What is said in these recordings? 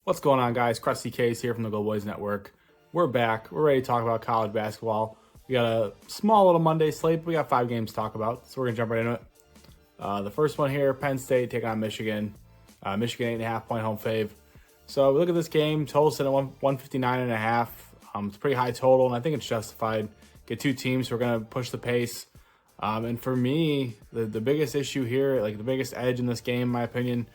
What's going on, guys? CrustyKs here from the Go Boys Network. We're back. We're ready to talk about college basketball. We got a small little Monday slate, but we got 5 games to talk about, so we're going to jump right into it. The first one here, Penn State taking on Michigan. Michigan 8.5-point home fave. So we look at this game, total set at 159.5. It's a pretty high total, and I think it's justified. Get two teams who are going to push the pace. And for me, the biggest issue here, like the biggest edge in this game, in my opinion,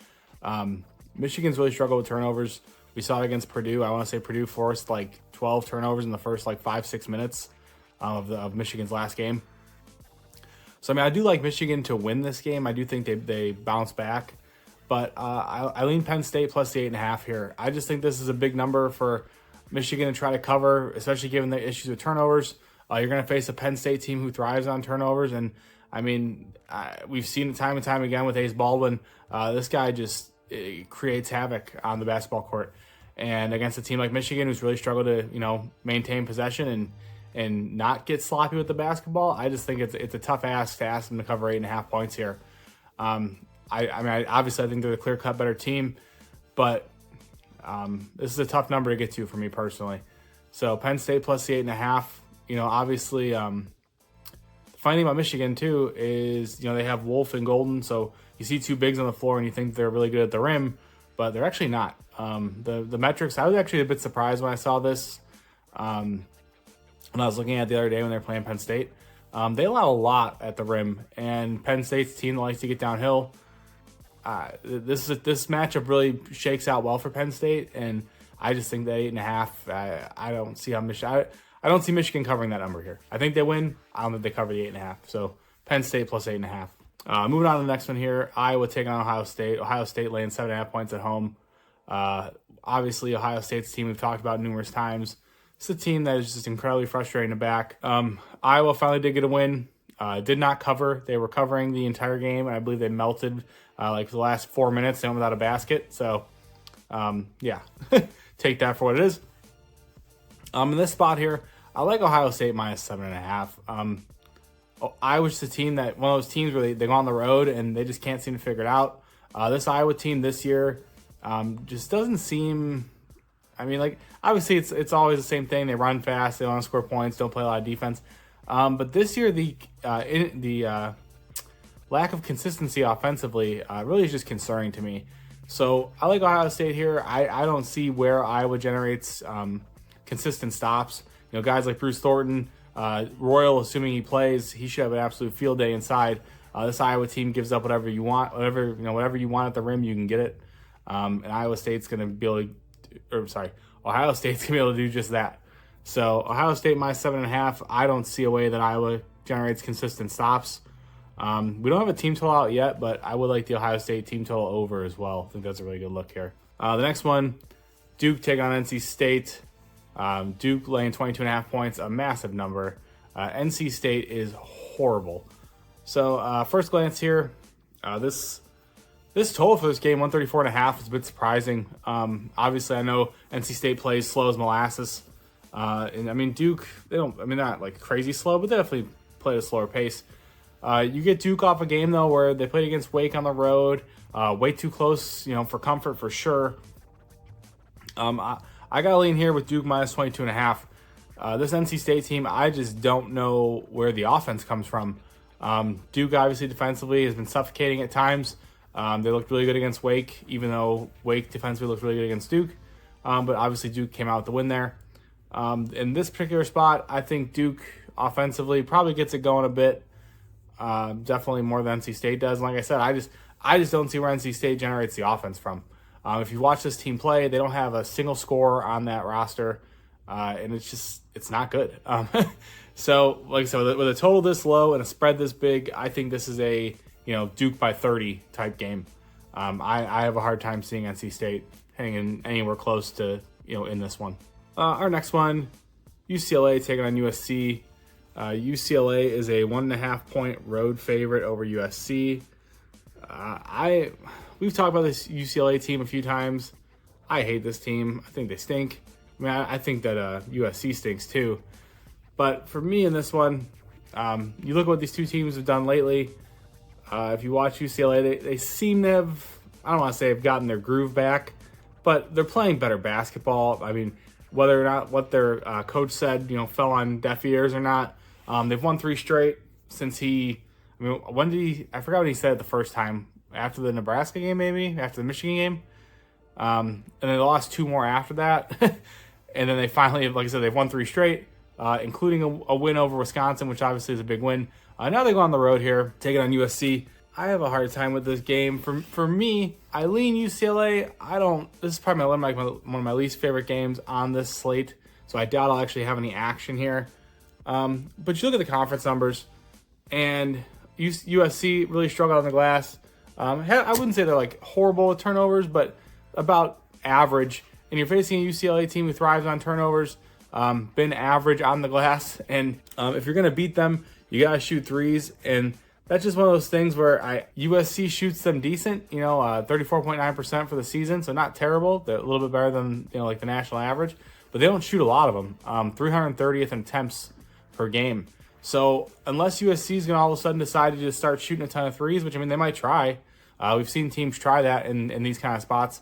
Michigan's really struggled with turnovers. We saw it against Purdue. I want to say Purdue forced like 12 turnovers in the first 5-6 minutes of Michigan's last game. So, I mean, I do like Michigan to win this game. I do think they bounce back. But I lean Penn State plus the 8.5 here. I just think this is a big number for Michigan to try to cover, especially given the issues with turnovers. You're going to face a Penn State team who thrives on turnovers. And, I mean, we've seen it time and time again with Ace Baldwin. This guy just creates havoc on the basketball court. And against a team like Michigan, who's really struggled to, maintain possession and not get sloppy with the basketball, I just think it's a tough ask to ask them to cover 8.5 points here. Obviously, I think they're the clear-cut better team, but this is a tough number to get to for me personally. So Penn State plus the 8.5. Obviously, the funny thing about Michigan too is they have Wolf and Golden, so you see two bigs on the floor and you think they're really good at the rim, but they're actually not. The metrics, I was actually a bit surprised when I saw this. When I was looking at it the other day when they were playing Penn State, they allow a lot at the rim, and Penn State's team that likes to get downhill. This matchup really shakes out well for Penn State, and I just think that 8.5. I don't see how I don't see Michigan covering that number here. I think they win. I don't think they cover the 8.5. So Penn State plus 8.5. Moving on to the next one here, Iowa taking on Ohio State. Ohio State laying 7.5 points at home. Obviously, Ohio State's team we've talked about numerous times. It's a team that is just incredibly frustrating to back. Iowa finally did get a win. Did not cover. They were covering the entire game, and I believe they melted for the last 4 minutes. They went without a basket. So, take that for what it is. In this spot here, I like Ohio State minus 7.5. Iowa's the team that one of those teams where they go on the road and they just can't seem to figure it out. This Iowa team this year just doesn't seem. Obviously it's always the same thing. They run fast, they don't score points, don't play a lot of defense. But this year the lack of consistency offensively really is just concerning to me. So I like Ohio State here. I don't see where Iowa generates consistent stops. Guys like Bruce Thornton, Royal, assuming he plays, he should have an absolute field day inside. This Iowa team gives up whatever you want, whatever you want at the rim, you can get it. And Ohio State's going to be able to do just that. So Ohio State minus 7.5. I don't see a way that Iowa generates consistent stops. We don't have a team total out yet, but I would like the Ohio State team total over as well. I think that's a really good look here. The next one, Duke taking on NC State. Duke laying 22.5 points, a massive number. NC State is horrible. So first glance here, this total for this game, 134.5, is a bit surprising. Obviously, I know NC State plays slow as molasses. Duke, they're not like crazy slow, but they definitely play at a slower pace. You get Duke off a game, though, where they played against Wake on the road, way too close, for comfort for sure. I got to lean here with Duke minus 22.5. This NC State team, I just don't know where the offense comes from. Duke, obviously, defensively has been suffocating at times. They looked really good against Wake, even though Wake defensively looked really good against Duke. But obviously, Duke came out with the win there. In this particular spot, I think Duke offensively probably gets it going a bit. Definitely more than NC State does. And like I said, I just don't see where NC State generates the offense from. If you watch this team play, they don't have a single scorer on that roster, and it's not good. So, like I said, with a total this low and a spread this big, I think this is a Duke by 30 type game. I have a hard time seeing NC State hanging anywhere close to in this one. Our next one, UCLA taking on USC. UCLA is a 1.5 point road favorite over USC. We've talked about this UCLA team a few times. I hate this team. I think they stink. I think that USC stinks too. But for me in this one, you look at what these two teams have done lately. If you watch UCLA, they seem to have, I don't want to say have gotten their groove back, but they're playing better basketball. I mean, whether or not what their coach said, fell on deaf ears or not, they've won 3 straight since when did he, I forgot what he said the first time, after the Nebraska game maybe, after the Michigan game, and then they lost 2 more after that, and then they finally, like I said, they've won 3 straight, including a win over Wisconsin, which obviously is a big win. Now they go on the road here, take it on USC. I have a hard time with this game. For me, I lean UCLA. This is probably one of my least favorite games on this slate, so I doubt I'll actually have any action here. But you look at the conference numbers, and USC really struggled on the glass. I wouldn't say they're like horrible with turnovers, but about average. And you're facing a UCLA team who thrives on turnovers, been average on the glass. And if you're going to beat them, you got to shoot threes. And that's just one of those things where USC shoots them decent, 34.9% for the season. So not terrible. They're a little bit better than, like the national average. But they don't shoot a lot of them. 330th in attempts per game. So unless USC is going to all of a sudden decide to just start shooting a ton of threes, which, they might try. We've seen teams try that in these kind of spots.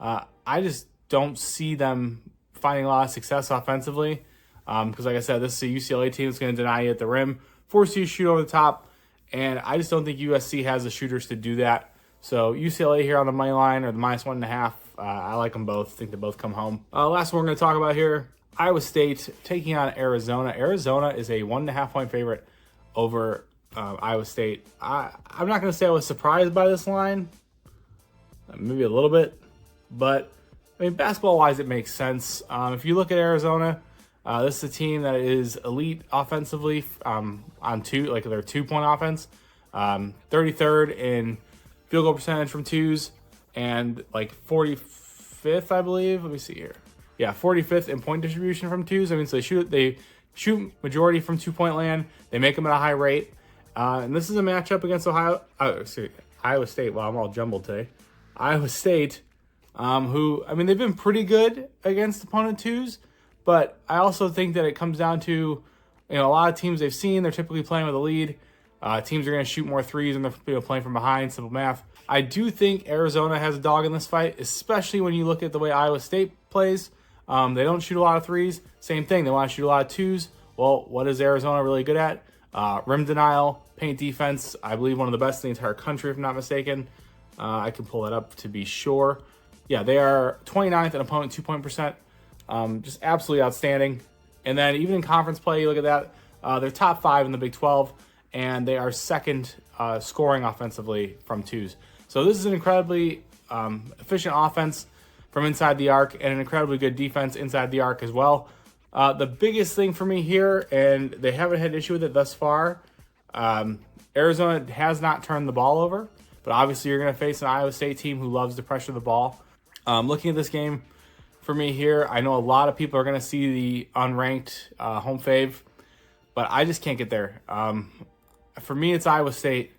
I just don't see them finding a lot of success offensively. Because like I said, this is a UCLA team that's going to deny you at the rim, force you to shoot over the top. And I just don't think USC has the shooters to do that. So UCLA here on the money line or the -1.5. I like them both. I think they both come home. Last one we're going to talk about here. Iowa State taking on Arizona. Arizona is a 1.5-point favorite over Iowa State. I'm not going to say I was surprised by this line. Maybe a little bit. But, basketball-wise, it makes sense. If you look at Arizona, this is a team that is elite offensively on their 2-point offense. 33rd in field goal percentage from twos and 45th, I believe. Let me see here. Yeah, 45th in point distribution from twos. So they shoot majority from 2-point land. They make them at a high rate. And this is a matchup against Iowa State. Wow, I'm all jumbled today. Iowa State, who, they've been pretty good against opponent twos. But I also think that it comes down to, a lot of teams they've seen, they're typically playing with a lead. Teams are going to shoot more threes and they're playing from behind, simple math. I do think Arizona has a dog in this fight, especially when you look at the way Iowa State plays. They don't shoot a lot of threes. Same thing, they want to shoot a lot of twos. Well, what is Arizona really good at? Rim denial, paint defense. I believe one of the best in the entire country, if I'm not mistaken. I can pull that up to be sure. Yeah, they are 29th in opponent 2-point percent. Just absolutely outstanding. And then even in conference play, you look at that, they're top 5 in the Big 12, and they are second scoring offensively from twos. So this is an incredibly efficient offense from inside the arc and an incredibly good defense inside the arc as well. The biggest thing for me here, and they haven't had an issue with it thus far, Arizona has not turned the ball over, but obviously you're going to face an Iowa State team who loves to pressure the ball. Looking at this game, for me here, I know a lot of people are going to see the unranked home fave, but I just can't get there. For me, it's Iowa State.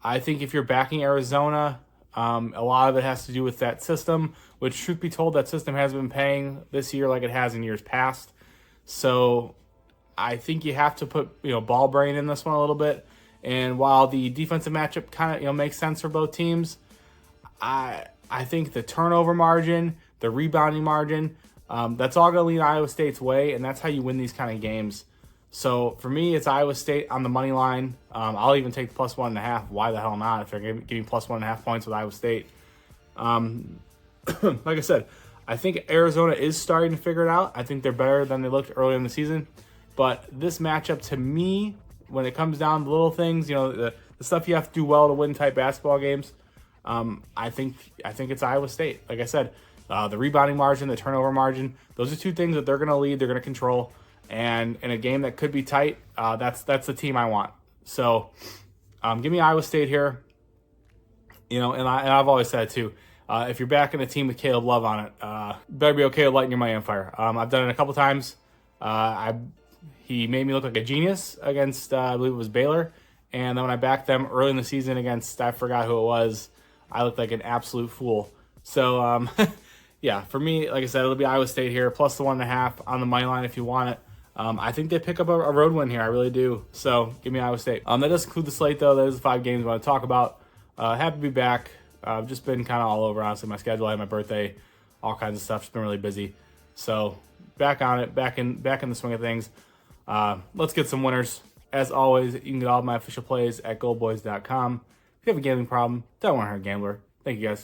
I think if you're backing Arizona, a lot of it has to do with that system, which, truth be told, that system hasn't been paying this year like it has in years past. So I think you have to put ball brain in this one a little bit. And while the defensive matchup kind of makes sense for both teams, I think the turnover margin, the rebounding margin, that's all going to lean Iowa State's way, and that's how you win these kind of games. So for me, it's Iowa State on the money line. I'll even take the +1.5. Why the hell not? If they're giving +1.5 points with Iowa State. Like I said, I think Arizona is starting to figure it out. I think they're better than they looked earlier in the season. But this matchup, to me, when it comes down to little things, the stuff you have to do well to win type basketball games, I think it's Iowa State. Like I said, the rebounding margin, the turnover margin, those are 2 things that they're going to lead, they're going to control. And in a game that could be tight, that's the team I want. So give me Iowa State here. And I've always said too, if you're backing a team with Caleb Love on it, better be okay with lighting your money on fire. I've done it a couple times. He made me look like a genius against, I believe it was Baylor. And then when I backed them early in the season against, I forgot who it was, I looked like an absolute fool. So, yeah, for me, like I said, it'll be Iowa State here, +1.5 on the money line if you want it. I think they pick up a road win here. I really do. So give me Iowa State. That does conclude the slate, though. Those are the 5 games I want to talk about. Happy to be back. I've just been kind of all over, honestly, my schedule. I had my birthday all kinds of stuff. It's been really busy. So back on it, back in the swing of things. Let's get some winners. As always, you can get all of my official plays at goldboys.com. If you have a gambling problem, don't want to hurt a gambler. Thank you guys.